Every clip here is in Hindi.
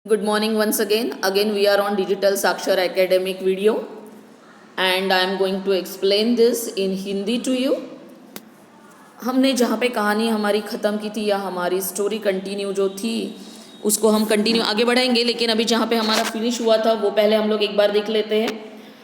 Good morning once again. Again, we are on Digital Sakshar Academic video, and I am going to explain this in Hindi to you. हमने जहाँ पे कहानी हमारी ख़त्म की थी या हमारी स्टोरी कंटिन्यू जो थी उसको हम कंटिन्यू आगे बढ़ाएंगे, लेकिन अभी जहाँ पे हमारा फिनिश हुआ था वो पहले हम लोग एक बार देख लेते हैं.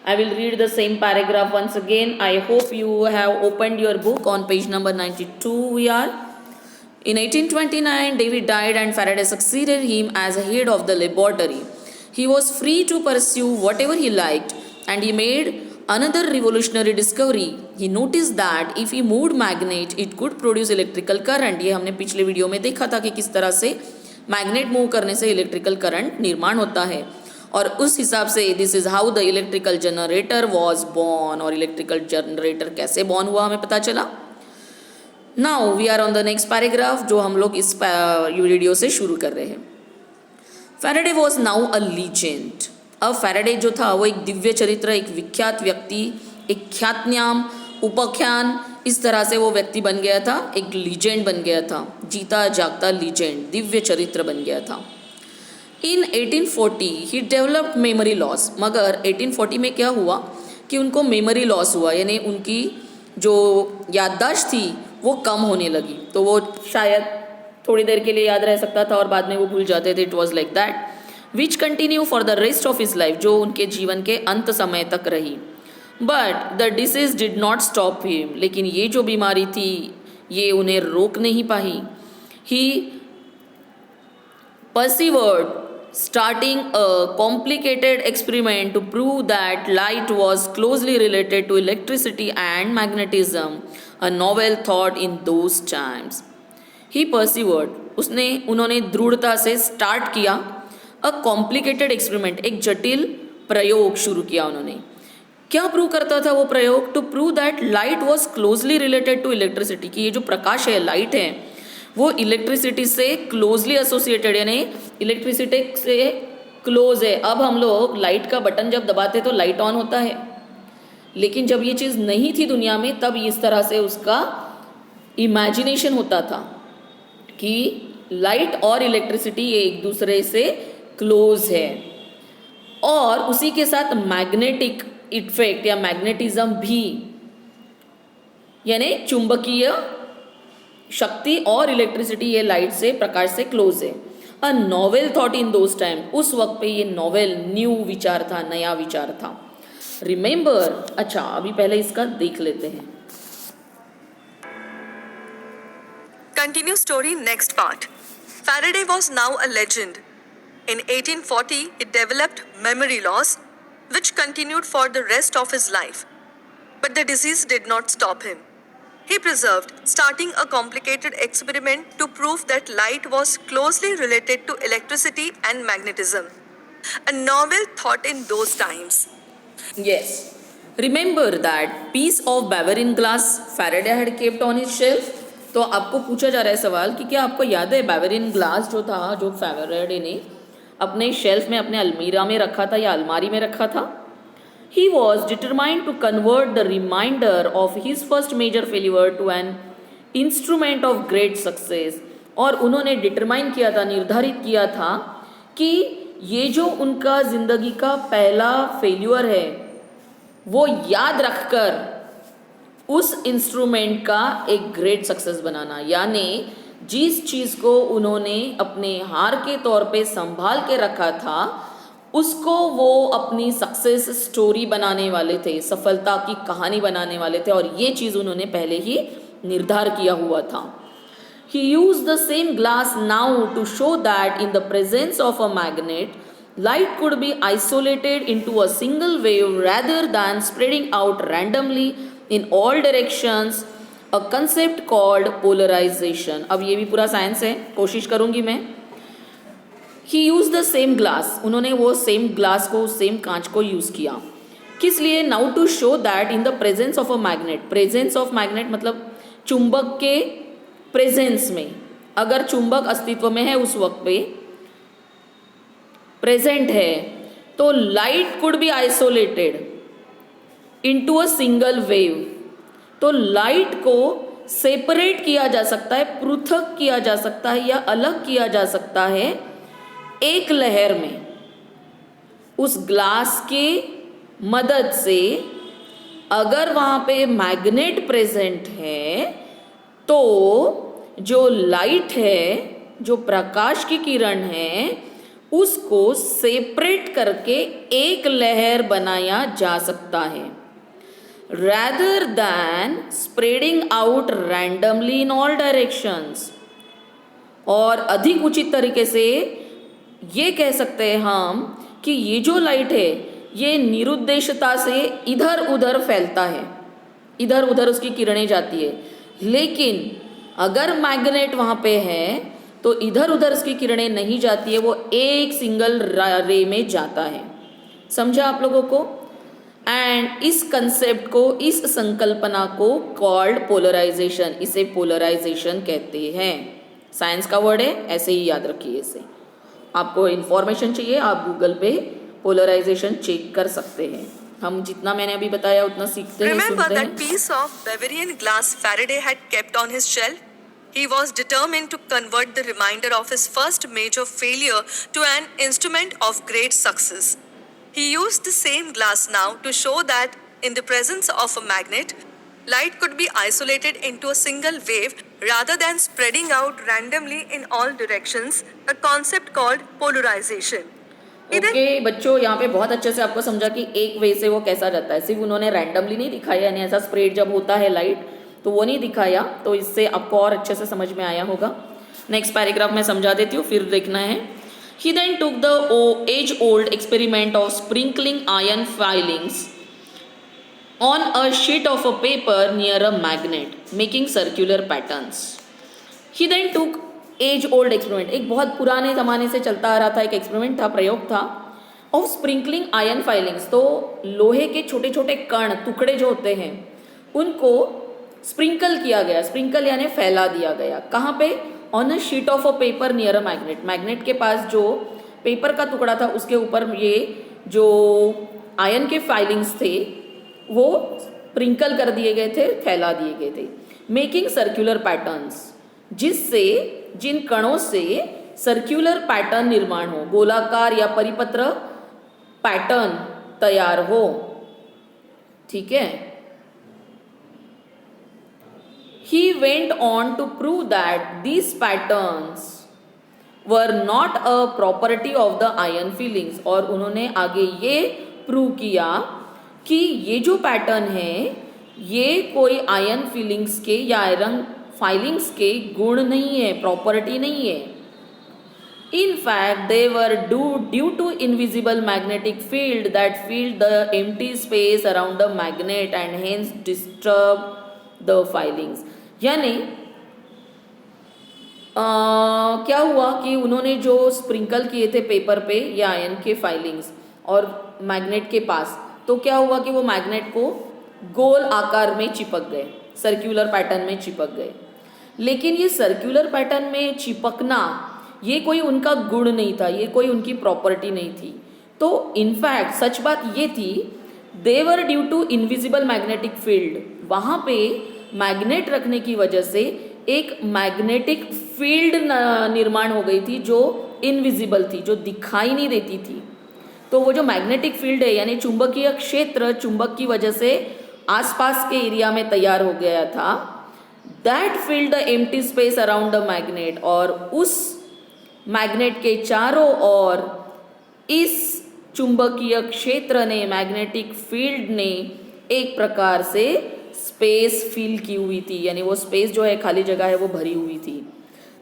I will read the same paragraph once again. I hope you have opened your book on page number 92. We are. In 1829, David died and Faraday succeeded him as head of the laboratory. He was free to pursue whatever he liked, and he made another revolutionary discovery. He noticed that if he moved magnet, it could produce electrical current. ये हमने पिछले वीडियो में देखा था कि किस तरह से मैग्नेट मूव करने से इलेक्ट्रिकल करंट निर्माण होता है, और उस हिसाब से this is how the electrical generator was born, और इलेक्ट्रिकल जनरेटर कैसे बॉर्न हुआ हमें पता चला. Now we are on the next paragraph जो हम लोग इस वीडियो से शुरू कर रहे हैं. Faraday was now a legend. अब फैराडे जो था वो एक दिव्य चरित्र, एक विख्यात व्यक्ति, एक ख्यातनाम, उपाख्यान, इस तरह से वो व्यक्ति बन गया था, एक लीजेंड बन गया था, जीता जागता लीजेंड, दिव्य चरित्र बन गया था. इन 1840 ही डेवलप्ड मेमोरी लॉस. मगर 1840 में क्या हुआ कि उनको मेमोरी लॉस हुआ, यानी उनकी जो याददाश्त थी वो कम होने लगी. तो वो शायद थोड़ी देर के लिए याद रह सकता था और बाद में वो भूल जाते थे. It was like that which continue for the rest of his life, जो उनके जीवन के अंत समय तक रही. But the disease did not stop him. लेकिन ये जो बीमारी थी ये उन्हें रोक नहीं पाई. ही persevered, starting a complicated experiment to prove that light was closely related to electricity and magnetism, a novel thought in those times. He persevered, उन्होंने दृढ़ता से स्टार्ट किया. अ कॉम्प्लिकेटेड एक्सपेरिमेंट, एक जटिल प्रयोग शुरू किया उन्होंने. क्या प्रूव करता था वो प्रयोग? To prove that light was closely related to electricity, कि ये जो प्रकाश है, लाइट है, वो इलेक्ट्रिसिटी से क्लोजली एसोसिएटेड, यानी इलेक्ट्रिसिटी से क्लोज है. अब हम लोग लाइट का बटन जब दबाते तो लाइट ऑन होता है, लेकिन जब ये चीज़ नहीं थी दुनिया में तब इस तरह से उसका इमेजिनेशन होता था कि लाइट और इलेक्ट्रिसिटी ये एक दूसरे से क्लोज है. और उसी के साथ मैग्नेटिक इफेक्ट या मैग्नेटिज्म भी, यानी चुंबकीय शक्ति और इलेक्ट्रिसिटी ये लाइट से, प्रकाश से क्लोज है. A novel thought in those time, उस वक्त पे ये नॉवेल, न्यू विचार था, नया विचार था. रिमेंबर, अच्छा अभी पहले इसका देख लेते हैं. Continue story next part. Faraday was now a legend. In 1840, he developed memory loss, which continued for the rest of his life. But the disease did not stop him. He persevered, starting a complicated experiment to prove that light was closely related to electricity and magnetism. A novel thought in those times. Yes. Remember that piece of Bavarian glass Faraday had kept on his shelf. तो आपको पूछा जा रहा है सवाल कि क्या आपको याद है बैवरियन ग्लास जो था, जो फैराडे ने अपने शेल्फ में, अपने अलमीरा में रखा था या अलमारी में रखा था. He was determined to convert the remainder of his first major failure to an instrument of great success. और उन्होंने डिटरमाइन किया था, निर्धारित किया था कि ये जो उनका जिंदगी का पहला फेल्यूर है वो याद रखकर उस इंस्ट्रूमेंट का एक ग्रेट सक्सेस बनाना. यानी जिस चीज़ को उन्होंने अपने हार के तौर पे संभाल के रखा था उसको वो अपनी सक्सेस स्टोरी बनाने वाले थे, सफलता की कहानी बनाने वाले थे, और ये चीज़ उन्होंने पहले ही निर्धार किया हुआ था. He used the same glass now to show that in the presence of a magnet, light could be isolated into a single wave rather than spreading out randomly in all directions, a concept called polarization. अब ये भी पूरा साइंस है, कोशिश करूँगी मैं. He used the same glass, उन्होंने वो सेम ग्लास को, सेम कांच को यूज़ किया. किस लिए? Now to show that in the presence of a magnet. Presence of magnet मतलब चुंबक के प्रेजेंस में, अगर चुंबक अस्तित्व में है, उस वक्त पे प्रेजेंट है, तो light could be isolated into a single wave. तो लाइट को सेपरेट किया जा सकता है, पृथक किया जा सकता है या अलग किया जा सकता है एक लहर में उस ग्लास के मदद से अगर वहाँ पे मैग्नेट प्रेजेंट है तो जो लाइट है, जो प्रकाश की किरण है, उसको सेपरेट करके एक लहर बनाया जा सकता है, rather than spreading out randomly in all directions। और अधिक उचित तरीके से ये कह सकते हैं हम कि ये जो लाइट है ये निरुद्देशता से इधर उधर फैलता है, इधर उधर उसकी किरणें जाती है, लेकिन अगर मैग्नेट वहाँ पे है तो इधर उधर उसकी किरणें नहीं जाती है, वो एक सिंगल रे में जाता है। समझा आप लोगों को? एंड इस कंसेप्ट को, इस संकल्पना को कॉल्ड पोलराइजेशन, इसे पोलराइजेशन कहते हैं। साइंस का वर्ड है, ऐसे ही याद रखिए इसे। आपको इन्फॉर्मेशन चाहिए, आप गूगल पे पोलराइजेशन चेक कर सकते हैं। हम जितना मैंने अभी बताया उतना सीखते हैं, Remember सुनते that हैं। piece of Bavarian glass Faraday had kept on his shelf? He was determined to convert the remainder of his first major failure to an instrument of great success. He used the same glass now to show that, in the presence of a magnet, light could be isolated into a single wave rather than spreading out randomly in all directions, a concept called polarization. Okay बच्चों, यहाँ पे बहुत अच्छे से आपको समझा कि एक वे से वो कैसा जाता है। सिर्फ उन्होंने रैंडमली नहीं दिखाया, यानी ऐसा स्प्रेड जब होता है लाइट तो वो नहीं दिखाया, तो इससे आपको और अच्छे से समझ में आया होगा। नेक्स्ट पैराग्राफ में समझा देती हूँ, फिर देखना है। He then took the age-old experiment of sprinkling iron filings on a sheet of a paper near a magnet, making circular patterns. He then took age-old experiment, एक बहुत पुराने ज़माने से चलता आ रहा था, एक एक्सपेरिमेंट था, प्रयोग था, of sprinkling iron filings। तो लोहे के छोटे छोटे कण, टुकड़े जो होते हैं, उनको स्प्रिंकल किया गया। स्प्रिंकल यानी फैला दिया गया। कहाँ पे? On a sheet of a paper near a magnet. Magnet के पास जो पेपर का टुकड़ा था उसके ऊपर ये जो आयन के फाइलिंग्स थे वो स्प्रिंकल कर दिए गए थे, फैला दिए गए थे। मेकिंग सर्कुलर पैटर्न्स, जिससे जिन कणों से सर्कुलर पैटर्न निर्माण हो, गोलाकार या परिपत्र पैटर्न तैयार हो। ठीक है। He went on to prove that these patterns were not a property of the iron fillings। और उन्होंने आगे ये प्रूव किया कि ये जो पैटर्न है ये कोई आयन फीलिंग्स के या आयरन फाइलिंग्स के गुण नहीं है, प्रॉपर्टी नहीं है। In fact, they were due to invisible magnetic field that filled the empty space around the magnet and hence disturbed the filings। यानी क्या हुआ कि उन्होंने जो स्प्रिंकल किए थे पेपर पे या आयन के फाइलिंग्स और मैग्नेट के पास, तो क्या हुआ कि वो मैग्नेट को गोल आकार में चिपक गए, सर्कुलर पैटर्न में चिपक गए। लेकिन ये सर्कुलर पैटर्न में चिपकना ये कोई उनका गुण नहीं था, ये कोई उनकी प्रॉपर्टी नहीं थी। तो इनफैक्ट सच बात ये थी, they were due to invisible magnetic field. वहाँ पे मैग्नेट रखने की वजह से एक मैग्नेटिक फील्ड निर्माण हो गई थी जो इनविजिबल थी, जो दिखाई नहीं देती थी। तो वो जो मैग्नेटिक फील्ड है यानी चुंबकीय क्षेत्र, चुंबक की वजह से आसपास के एरिया में तैयार हो गया था। That field the empty space around the magnet. और उस मैग्नेट के चारों ओर इस चुंबकीय क्षेत्र ने, मैग्नेटिक फील्ड ने एक प्रकार से स्पेस फिल की हुई थी, यानी वो स्पेस जो है, खाली जगह है, वो भरी हुई थी।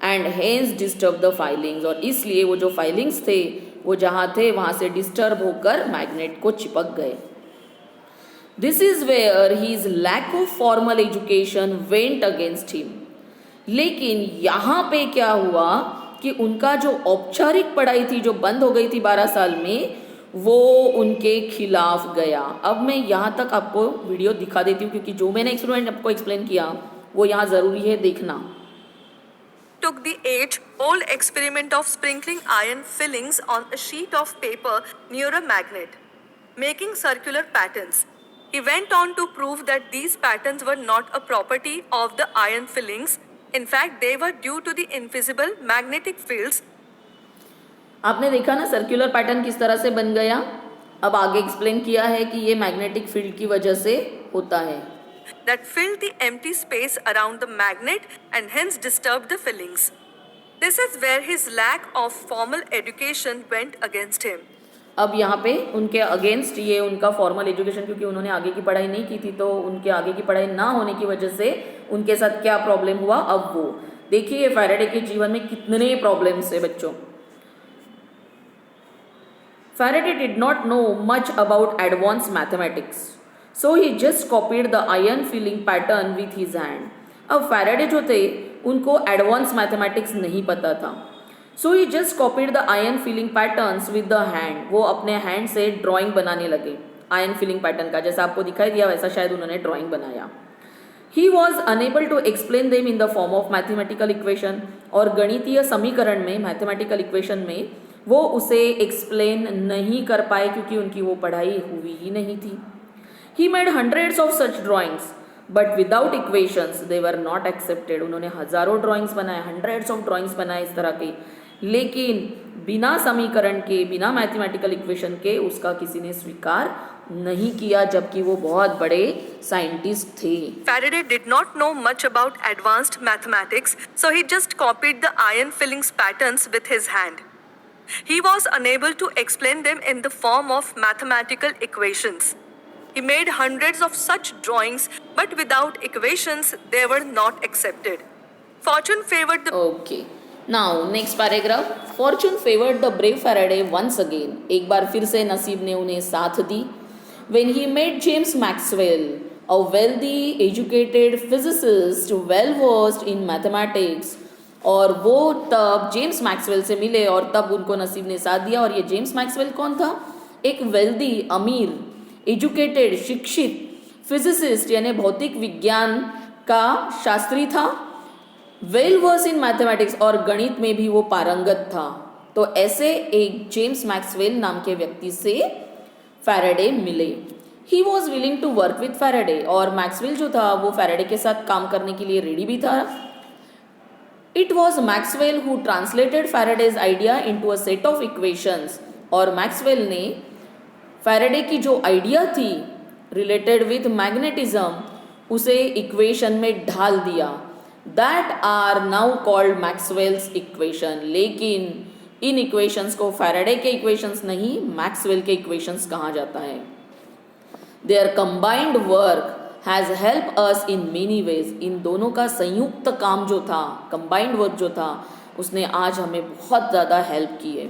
And hence disturb the filings. और इसलिए वो जो फाइलिंग्स थे वो जहाँ थे वहाँ से डिस्टर्ब होकर मैग्नेट को चिपक गए। This is where his lack of formal education went against him. लेकिन यहाँ पे क्या हुआ कि उनका जो औपचारिक पढ़ाई थी, जो बंद हो गई थी 12 साल में, वो उनके खिलाफ गया। अब मैं यहाँ तक आपको वीडियो दिखा देती हूँ क्योंकि जो मैंने एक्सपेरिमेंट आपको एक्सप्लेन किया वो यहाँ ज़रूरी है देखना। Took the age-old experiment of sprinkling iron fillings on a sheet of paper near a magnet, making circular patterns. He went on to prove that these patterns were not a property of the iron fillings. In fact, they were due to the invisible magnetic fields आपने देखा ना सर्कुलर पैटर्न किस तरह से बन गया। अब आगे एक्सप्लेन किया है कि ये मैग्नेटिक फील्ड की वजह से होता है। that filled the empty space around the magnet and hence disturbed the fillings. This is where his lack of formal education went against him. अब यहाँ पे उनके अगेंस्ट ये उनका फॉर्मल एजुकेशन, क्योंकि उन्होंने आगे की पढ़ाई नहीं की थी, तो उनके आगे की पढ़ाई ना होने की वजह से उनके साथ क्या प्रॉब्लम हुआ। अब वो देखिए फैराडे के जीवन में कितने प्रॉब्लम्स है बच्चों। Faraday did not know much about advanced mathematics, so he just copied the iron filling pattern with his hand. अब फैराडे जो थे उनको एडवांस मैथमेटिक्स नहीं पता था, so he just copied the iron filing patterns with the hand. वो अपने हैंड से ड्राइंग बनाने लगे आयन फिलिंग पैटर्न का, जैसा आपको दिखाई दिया वैसा शायद उन्होंने ड्राइंग बनाया। He was unable to explain them in the form of mathematical equation, और गणितीय समीकरण में मैथमेटिकल इक्वेशन में वो उसे एक्सप्लेन नहीं कर पाए क्योंकि उनकी वो पढ़ाई हुई ही नहीं थी। He made hundreds of such drawings but without equations they were not accepted. उन्होंने हजारों ड्राइंग्स बनाए, हंड्रेड्स ऑफ ड्राइंग्स बनाए इस तरह के, लेकिन बिना समीकरण के, बिना मैथमेटिकल इक्वेशन के उसका किसी ने स्वीकार नहीं किया, जबकि वो बहुत बड़े साइंटिस्ट थे। Faraday did not know much about advanced mathematics, so he just copied the iron fillings patterns with his hand. He was unable to explain them in the form of mathematical equations. He made hundreds of such drawings, but without equations, they were not accepted. Fortune favored the Okay. Now next paragraph. Fortune favored the brave Faraday once again. एक बार फिर से नसीब ने उन्हें साथ दी। When he met James Maxwell, a wealthy, educated physicist, well versed in mathematics, और वो तब जेम्स मैक्सवेल से मिले और तब उनको नसीब ने साथ दिया। और ये जेम्स मैक्सवेल कौन था? एक वेल्दी, अमीर, एजुकेटेड, शिक्षित फिजिसिस्ट यानी भौतिक विज्ञान का शास्त्री था, वेल वर्स इन मैथमेटिक्स, और गणित में भी वो पारंगत था। तो ऐसे एक जेम्स मैक्सवेल नाम के व्यक्ति से फैराडे मिले। He was willing to work with Faraday, और मैक्सवेल जो था वो फैराडे के साथ काम करने के लिए रेडी भी था। It was Maxwell who translated Faraday's idea into a set of equations, और मैक्सवेल ने फैराडे की जो आइडिया थी रिलेटेड विथ मैग्नेटिज्म उसे इक्वेशन में ढाल दिया। That are now called Maxwell's equation. लेकिन इन इक्वेशंस को फैराडे के इक्वेशंस नहीं, मैक्सवेल के इक्वेशंस कहा जाता है। Their combined work has help us in many ways. इन दोनों का संयुक्त काम जो था, कंबाइंड वर्क जो था, उसने आज हमें बहुत ज़्यादा हेल्प की है।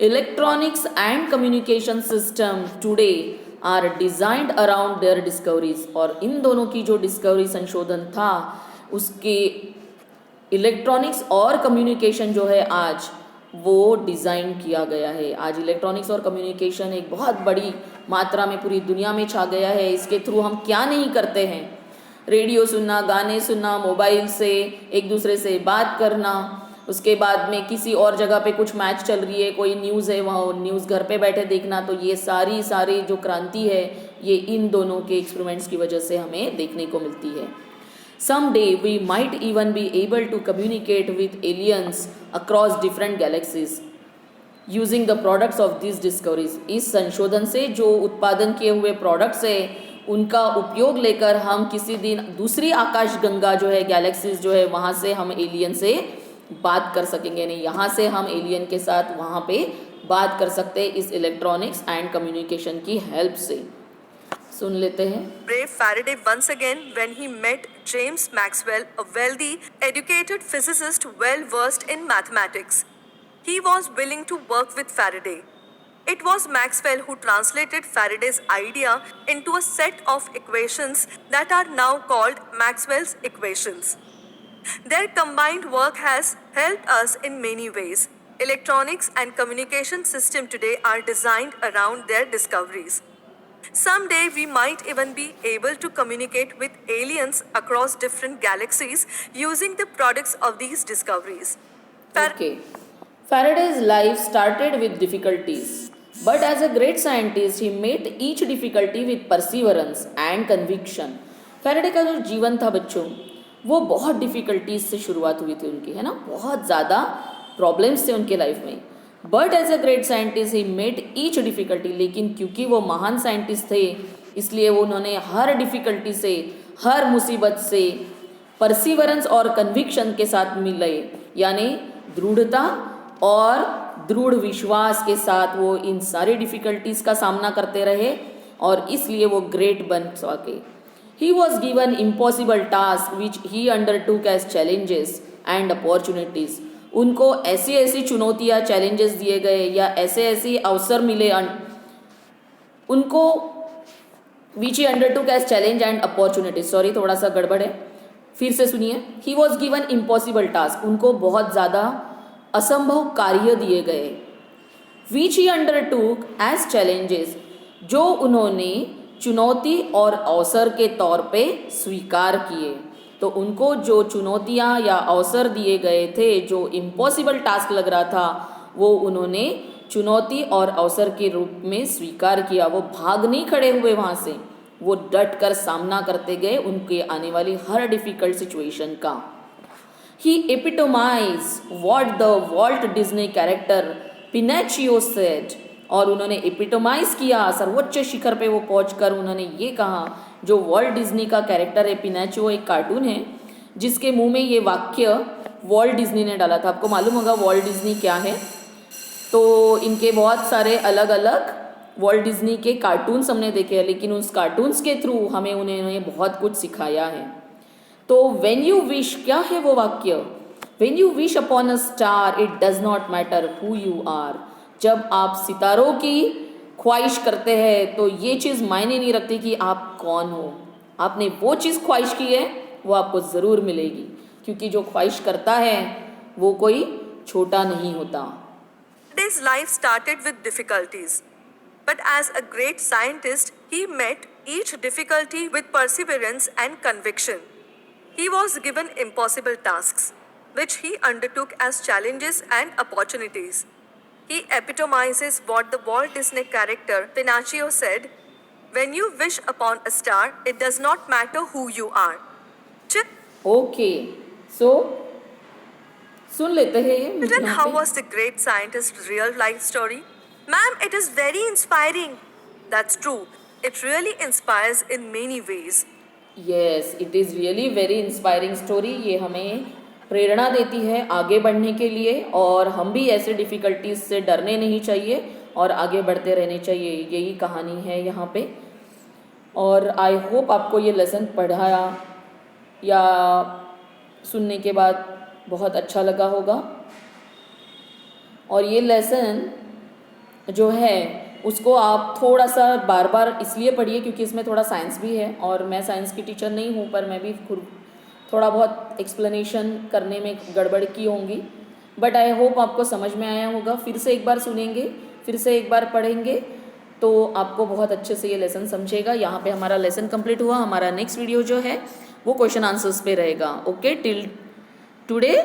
Electronics and communication system today are designed around their discoveries, और इन दोनों की जो डिस्कवरी संशोधन था उसके इलेक्ट्रॉनिक्स और कम्युनिकेशन जो है आज वो डिज़ाइन किया गया है। आज इलेक्ट्रॉनिक्स और कम्युनिकेशन एक बहुत बड़ी मात्रा में पूरी दुनिया में छा गया है। इसके थ्रू हम क्या नहीं करते हैं, रेडियो सुनना, गाने सुनना, मोबाइल से एक दूसरे से बात करना, उसके बाद में किसी और जगह पे कुछ मैच चल रही है, कोई न्यूज़ है, वहाँ न्यूज़ घर पे बैठे देखना। तो ये सारी जो क्रांति है ये इन दोनों के एक्सपेरिमेंट्स की वजह से हमें देखने को मिलती है। Someday we might even be able to communicate with aliens across different galaxies using the products of these discoveries. इस संशोधन से जो उत्पादन किए हुए प्रोडक्ट्स है उनका उपयोग लेकर हम किसी दिन दूसरी आकाश गंगा जो है, गैलेक्सीज जो है, वहाँ से हम एलियन से बात कर सकेंगे। नहीं, यहाँ से हम एलियन के साथ वहाँ पे बात कर सकते हैं इस इलेक्ट्रॉनिक्स एंड कम्युनिकेशन की हेल्प से। सुन लेते हैं। brave Faraday once again when he met James Maxwell, a wealthy, educated physicist well versed in mathematics. He was willing to work with Faraday. It was Maxwell who translated Faraday's idea into a set of equations that are now called Maxwell's equations. Their combined work has helped us in many ways. Electronics and communication system today are designed around their discoveries. Someday we might even be able to communicate with aliens across different galaxies using the products of these discoveries. Okay. Faraday's life started with difficulties, but as a great scientist he met each difficulty with perseverance and conviction. Faraday का जो जीवन था बच्चों वो बहुत डिफ़िकल्टीज से शुरुआत हुई थी उनकी, है ना, बहुत ज़्यादा प्रॉब्लम्स थे उनके लाइफ में, but as a great scientist he met each difficulty, लेकिन क्योंकि वो महान साइंटिस्ट थे इसलिए उन्होंने हर डिफिकल्टी से, हर मुसीबत से परसिवरेंस और कन्विक्शन के साथ मिले, यानी दृढ़ता और दृढ़ विश्वास के साथ वो इन सारी डिफिकल्टीज का सामना करते रहे और इसलिए वो ग्रेट बन सके। He was given impossible task which he undertook as challenges and opportunities. उनको ऐसी ऐसी चुनौतियाँ, चैलेंजेस दिए गए या ऐसे ऐसे अवसर मिले उनको, which he undertook as challenge and opportunities. Sorry, थोड़ा सा गड़बड़ है, फिर से सुनिए। He was given impossible task, उनको बहुत ज़्यादा असंभव कार्य दिए गए। विच ही अंडरटूक एज चैलेंजेस, जो उन्होंने चुनौती और अवसर के तौर पे स्वीकार किए। तो उनको जो चुनौतियाँ या अवसर दिए गए थे, जो इम्पॉसिबल टास्क लग रहा था, वो उन्होंने चुनौती और अवसर के रूप में स्वीकार किया। वो भाग नहीं खड़े हुए वहाँ से, वो डट कर सामना करते गए उनके आने वाली हर डिफिकल्ट सिचुएशन का। He epitomize what the Walt Disney character Pinocchio said, और उन्होंने एपिटोमाइज किया, सर्वोच्च शिखर पे वो पहुंचकर उन्होंने ये कहा, जो वॉल्ट डिज्नी का कैरेक्टर है, पिनोचियो एक कार्टून है जिसके मुंह में ये वाक्य वॉल्ट डिज्नी ने डाला था। आपको मालूम होगा वॉल्ट डिज्नी क्या है, तो इनके बहुत सारे अलग अलग वॉल्ट डिज्नी के कार्टून्स हमने देखे हैं, लेकिन उस कार्टून्स के थ्रू हमें उन्होंने बहुत कुछ सिखाया है। तो वेन यू विश, क्या है वो वाक्य, when you wish upon a star it does not matter who you are. जब आप सितारों की ख्वाहिश करते हैं तो ये चीज़ मायने नहीं रखती कि आप कौन हो, आपने वो चीज़ ख्वाहिश की है वो आपको ज़रूर मिलेगी, क्योंकि जो ख्वाहिश करता है वो कोई छोटा नहीं होता। His life started with difficulties, but as a great scientist, he met each difficulty with perseverance and conviction. He was given impossible tasks, which he undertook as challenges and opportunities. He epitomizes what the Walt Disney character Pinocchio said, "When you wish upon a star, it does not matter who you are." Okay, so सुन लेते हैं ये Then यहाँ how पे। was the great scientist's real life story? Ma'am, it is very inspiring. That's true. It really inspires in many ways. Yes, it is really very inspiring story. ये हमें प्रेरणा देती है आगे बढ़ने के लिए, और हम भी ऐसे डिफ़िकल्टीज से डरने नहीं चाहिए और आगे बढ़ते रहने चाहिए। यही कहानी है यहाँ पे, और आई होप आपको ये लेसन पढ़ाया या सुनने के बाद बहुत अच्छा लगा होगा। और ये लेसन जो है उसको आप थोड़ा सा बार बार इसलिए पढ़िए क्योंकि इसमें थोड़ा साइंस भी है, और मैं साइंस की टीचर नहीं हूँ, पर मैं भी खुद थोड़ा बहुत एक्सप्लेनेशन करने में गड़बड़ की होंगी, बट आई होप आपको समझ में आया होगा। फिर से एक बार सुनेंगे, फिर से एक बार पढ़ेंगे तो आपको बहुत अच्छे से ये लेसन समझेगा। यहाँ पे हमारा लेसन कंप्लीट हुआ। हमारा नेक्स्ट वीडियो जो है वो क्वेश्चन आंसर्स पे रहेगा। Okay, till today